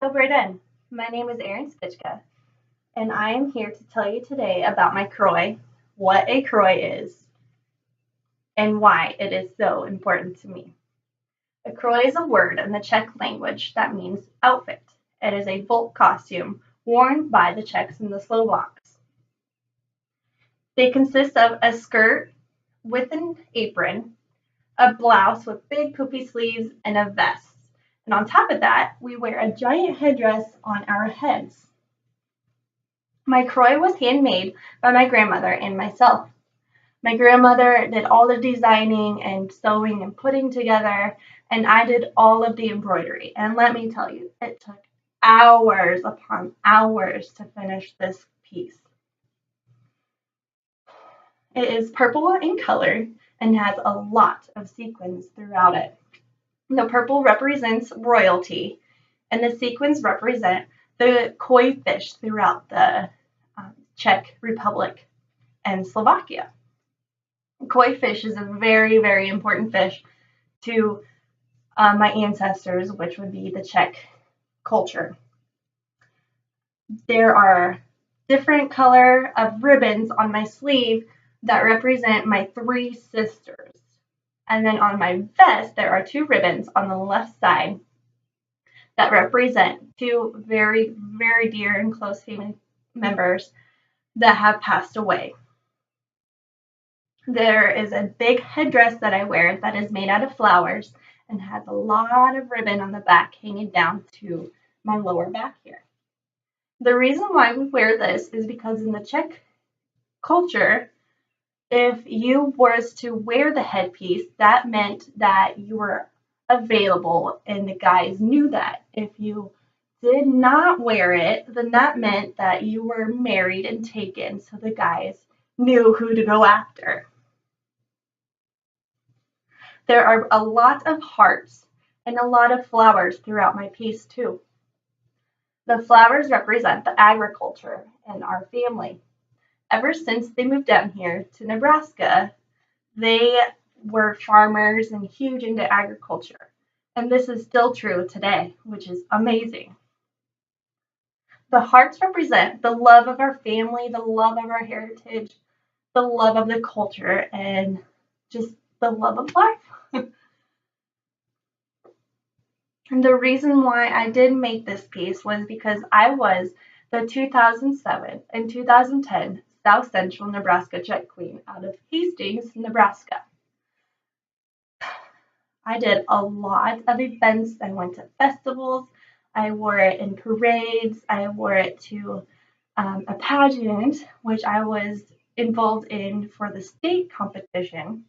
Oberden. My name is Erin Spichka, and I am here to tell you today about my kroy, what a kroy is, and why it is so important to me. A kroy is a word in the Czech language that means outfit. It is a folk costume worn by the Czechs and the Slovaks. They consist of a skirt with an apron, a blouse with big poofy sleeves, and a vest. And on top of that, we wear a giant headdress on our heads. My kroy was handmade by my grandmother and myself. My grandmother did all the designing and sewing and putting together, and I did all of the embroidery. And let me tell you, it took hours upon hours to finish this piece. It is purple in color and has a lot of sequins throughout it. The purple represents royalty, and the sequins represent the koi fish throughout the Czech Republic and Slovakia. Koi fish is a very, very important fish to my ancestors, which would be the Czech culture. There are different color of ribbons on my sleeve that represent my three sisters. And then on my vest, there are two ribbons on the left side that represent two very, very dear and close family members that have passed away. There is a big headdress that I wear that is made out of flowers and has a lot of ribbon on the back hanging down to my lower back here. The reason why we wear this is because in the Czech culture, if you was to wear the headpiece, that meant that you were available and the guys knew that. If you did not wear it, then that meant that you were married and taken, so the guys knew who to go after. There are a lot of hearts and a lot of flowers throughout my piece too. The flowers represent the agriculture and our family. Ever since they moved down here to Nebraska, they were farmers and huge into agriculture. And this is still true today, which is amazing. The hearts represent the love of our family, the love of our heritage, the love of the culture, and just the love of life. And the reason why I did make this piece was because I was the 2007 and 2010 South Central Nebraska Czech Queen out of Hastings, Nebraska. I did a lot of events. I went to festivals. I wore it in parades. I wore it to a pageant, which I was involved in for the state competition.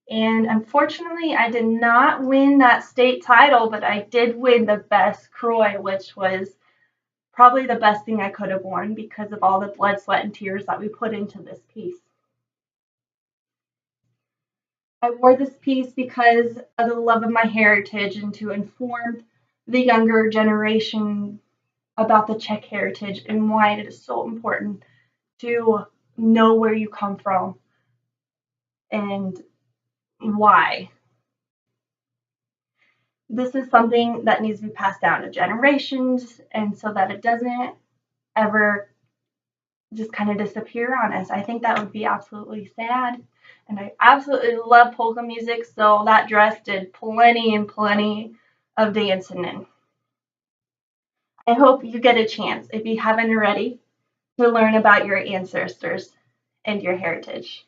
And unfortunately, I did not win that state title, but I did win the best kroy, which was probably the best thing I could have worn because of all the blood, sweat, and tears that we put into this piece. I wore this piece because of the love of my heritage and to inform the younger generation about the Czech heritage and why it is so important to know where you come from and why. This is something that needs to be passed down to generations and so that it doesn't ever just kind of disappear on us. I think that would be absolutely sad. And I absolutely love polka music, so that dress did plenty and plenty of dancing in. I hope you get a chance, if you haven't already, to learn about your ancestors and your heritage.